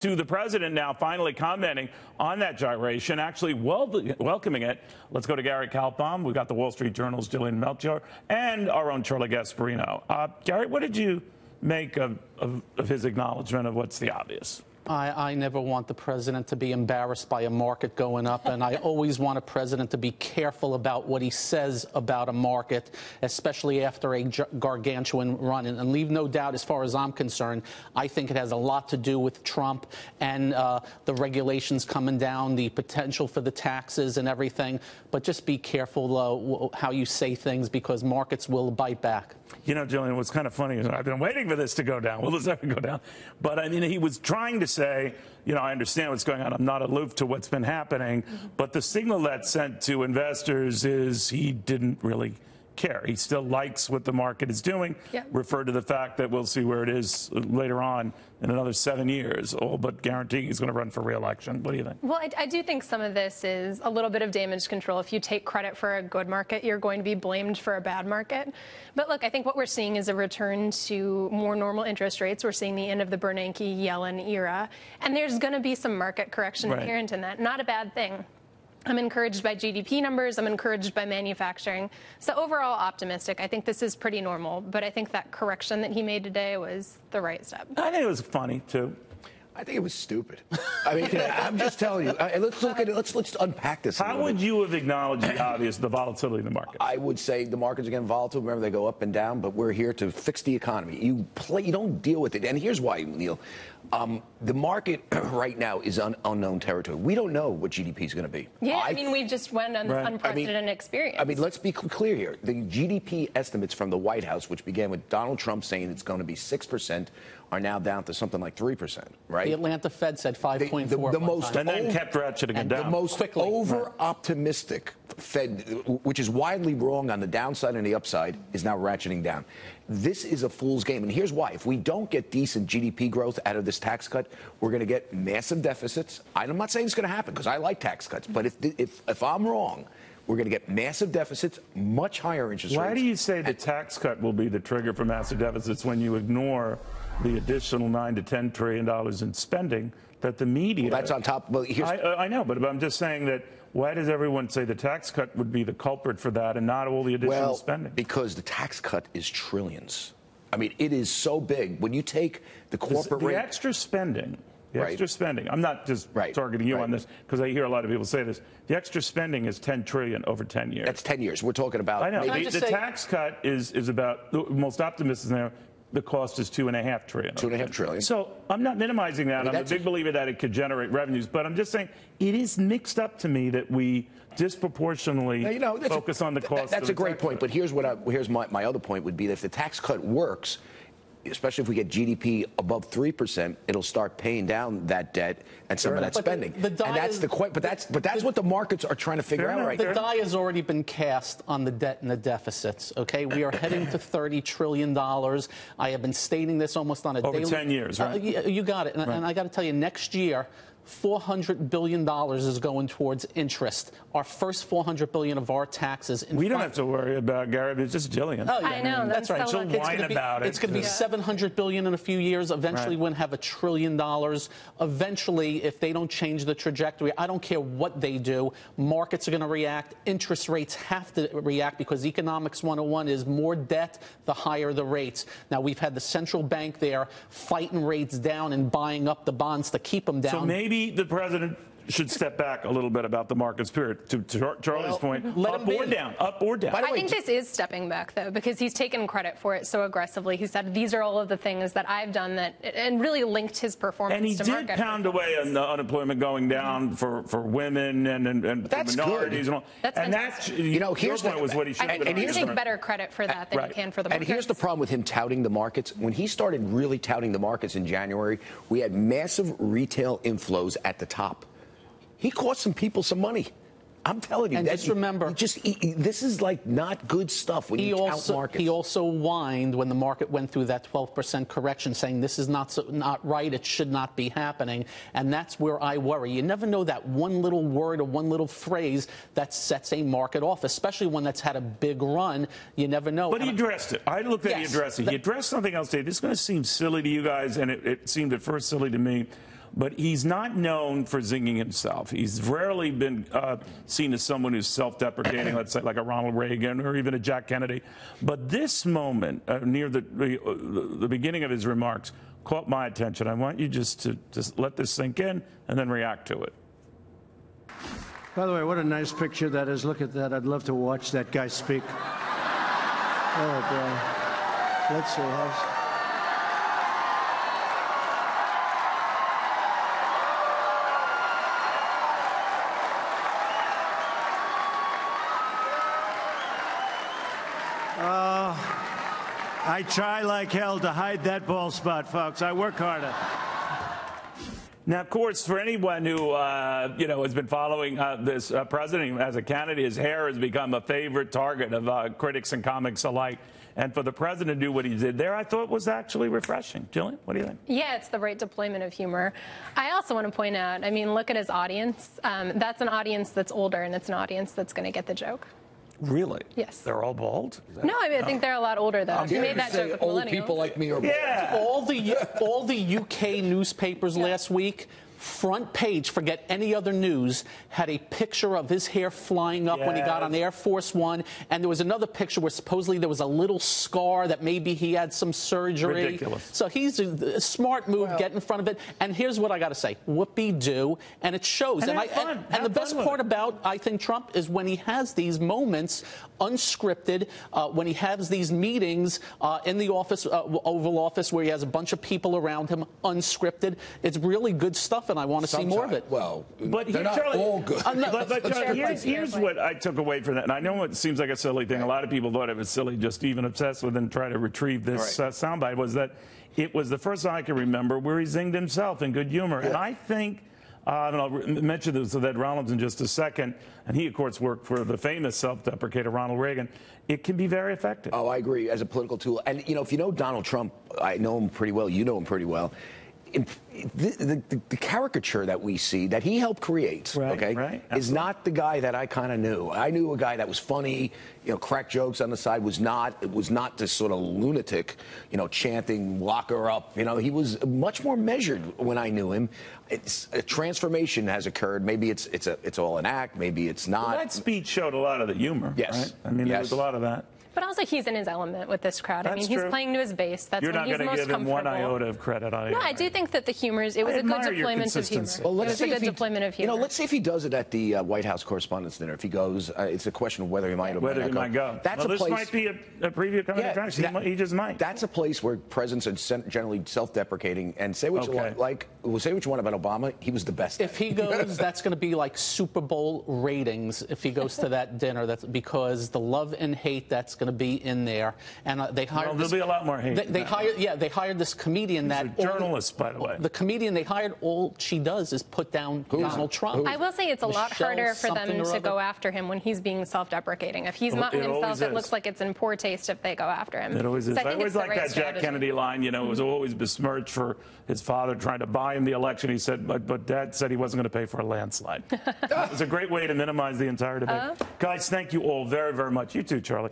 to the president now finally commenting on that gyration, actually welcoming it. Let's go to Gary Kaltbaum. We've got the Wall Street Journal's Jillian and Melchior and our own Charlie Gasparino. Gary, what did you make of his acknowledgement of what's the obvious? I never want the president to be embarrassed by a market going up, and I always want a president to be careful about what he says about a market, especially after a gargantuan run. And leave no doubt, as far as I'm concerned, I think it has a lot to do with Trump and the regulations coming down, the potential for the taxes and everything. But just be careful how you say things, because markets will bite back. You know, Jillian, what's kind of funny is I've been waiting for this to go down. Will this ever go down? But, I mean, he was trying to say, you know, I understand what's going on. I'm not aloof to what's been happening. But the signal that sent to investors is he didn't really care. He still likes what the market is doing. Yep. Referred to the fact that we'll see where it is later on in another 7 years, all but guaranteeing he's going to run for re-election. What do you think? Well, I do think some of this is a little bit of damage control. If you take credit for a good market, you're going to be blamed for a bad market. But look, I think what we're seeing is a return to more normal interest rates. We're seeing the end of the Bernanke-Yellen era. And there's going to be some market correction inherent in that. Not a bad thing. I'm encouraged by GDP numbers. I'm encouraged by manufacturing. So overall optimistic. I think this is pretty normal. But I think that correction that he made today was the right step. I think it was funny, too. I think it was stupid. I mean, I'm just telling you. Let's look at it. Let's unpack this. How would you have acknowledged the obvious, the volatility in the market? I would say the markets are getting volatile. Remember, they go up and down, but we're here to fix the economy. You don't deal with it. And here's why, Neil. The market right now is unknown territory. We don't know what GDP is going to be. Yeah, I mean, we just went on this unprecedented experience. I mean, let's be clear here. The GDP estimates from the White House, which began with Donald Trump saying it's going to be 6%, are now down to something like 3%, right? The Atlanta Fed said 5.4. The most and then kept ratcheting it down. The most over-optimistic Fed, which is widely wrong on the downside and the upside, is now ratcheting down. This is a fool's game, and here's why. If we don't get decent GDP growth out of this tax cut, we're going to get massive deficits. I'm not saying it's going to happen, because I like tax cuts, but if I'm wrong, we're going to get massive deficits, much higher interest rates. Why do you say the tax cut will be the trigger for massive deficits when you ignore the additional $9 to $10 trillion in spending that the media... Well, that's on top... Well, I know, but I'm just saying that why does everyone say the tax cut would be the culprit for that and not all the additional spending? Because the tax cut is trillions. I mean, it is so big. When you take the corporate rate... The extra spending... extra spending. I'm not just targeting you on this, because I hear a lot of people say this. The extra spending is $10 trillion over 10 years. That's 10 years. We're talking about... I know. The tax cut is about, the most optimistic there, the cost is $2.5 trillion. $2.5 trillion. So I'm not minimizing that. I'm a big believer that it could generate revenues. But I'm just saying it is mixed up to me that we disproportionately focus on the cost. That's a great point. But here's my other point would be that if the tax cut works, especially if we get GDP above 3%, it'll start paying down that debt and some of that spending. But that's what the markets are trying to figure out right now. The die has already been cast on the debt and the deficits. Okay, we are heading to $30 trillion. I have been stating this almost on a daily. Over 10 years, right? You got it. And I got to tell you, next year, $400 billion is going towards interest. Our first $400 billion of our taxes. We don't have to worry about Gary. It's just Jillian. Oh, yeah. I know. That's right. So whine about it. It's going to be $700 billion in a few years. Eventually, we're going to have $1 trillion. Eventually, if they don't change the trajectory, I don't care what they do. Markets are going to react. Interest rates have to react, because economics 101 is more debt, the higher the rates. Now, we've had the central bank there fighting rates down and buying up the bonds to keep them down. So maybe the president should step back a little bit about the market spirit. To Charlie's point, up or down, up or down. I think this is stepping back, though, because he's taken credit for it so aggressively. He said, these are all of the things that I've done and really linked his performance to market. And he did pound away on the unemployment going down for women and for minorities. And all. That's fantastic. Here's the point was what he should have been. And he take better credit for that than he can for the markets. And here's the problem with him touting the markets. When he started really touting the markets in January, we had massive retail inflows at the top. He cost some people some money. I'm telling you. And just remember, this is like not good stuff when you count markets. He also whined when the market went through that 12% correction, saying this is not right, it should not be happening. And that's where I worry. You never know that one little word or one little phrase that sets a market off, especially one that's had a big run. You never know. But he addressed it. I looked at he addressed it. He addressed something else today. This is going to seem silly to you guys, and it seemed at first silly to me. but he's not known for zinging himself. He's rarely been seen as someone who's self-deprecating, let's say like a Ronald Reagan or even a Jack Kennedy. But this moment near the beginning of his remarks caught my attention. I want you just to let this sink in and then react to it. By the way, what a nice picture that is. Look at that. I'd love to watch that guy speak. Oh, boy. Let's see. I try like hell to hide that bald spot, folks. I work harder. Now, of course, for anyone who has been following this president as a candidate, his hair has become a favorite target of critics and comics alike. And for the president to do what he did there, I thought was actually refreshing. Jillian, what do you think? Yeah, it's the right deployment of humor. I also want to point out, I mean, look at his audience. That's an audience that's older, and it's an audience that's going to get the joke. Really? Yes. They're all bald? No, I mean, I think they're a lot older, though. You made that joke with old millennials. people like me are bald. Yeah. All the UK newspapers last week, front page, forget any other news, had a picture of his hair flying up when he got on Air Force One, and there was another picture where supposedly there was a little scar that maybe he had some surgery. Ridiculous. So he's a smart move, get in front of it. And here's what I got to say: whoopee-doo, and it shows. And And the best part about, I think, Trump is when he has these moments, unscripted, when he has these meetings in the office, Oval Office, where he has a bunch of people around him, unscripted. It's really good stuff. And I want to see more of it. Well, but they're not Charlie, all good. But Charlie, here's what I took away from that. And I know it seems like a silly thing. A lot of people thought it was silly, just even obsessed with and try to retrieve this soundbite, was that it was the first time I can remember where he zinged himself in good humor. Yeah. And I think, and I'll mention this with Ed Rollins in just a second, and he, of course, worked for the famous self-deprecator Ronald Reagan, it can be very effective. Oh, I agree, as a political tool. And, if you know Donald Trump, I know him pretty well, you know him pretty well. The caricature that we see that he helped create, is not the guy that I kind of knew. I knew a guy that was funny, crack jokes on the side. Was not this sort of lunatic, chanting "lock her up." He was much more measured when I knew him. It's a transformation has occurred. Maybe it's all an act. Maybe it's not. Well, that speech showed a lot of the humor. Yes, right? I mean, there was a lot of that. But also, he's in his element with this crowd. I mean, he's playing to his base. That's when he's most comfortable. You're not going to give him one iota of credit. No, I do think that the humor it was a good deployment of humor. Well, it was a good deployment of humor. Let's see if he does it at the White House Correspondents' Dinner. If he goes, it's a question of whether he might or might not go. That's this might be a preview coming attraction. He just might. That's a place where presidents are generally self-deprecating and say what you want. Say what you want about Obama. He was the best. If he goes, that's going to be like Super Bowl ratings. If he goes to that dinner, that's because the love and hate that's going to be in there. And they hired. There'll be a lot more hate. They hired this comedian journalist, by the way. The comedian they hired, all she does is put down Donald Trump. I will say it's a lot harder for them to go after him when he's being self-deprecating. If he's mocking himself, it looks like it's in poor taste if they go after him. It always is. I always like that Jack Kennedy line. It was always besmirched for his father trying to buy him the election. He said, but Dad said he wasn't going to pay for a landslide. It was a great way to minimize the entire debate. Guys, thank you all very, very much. You too, Charlie.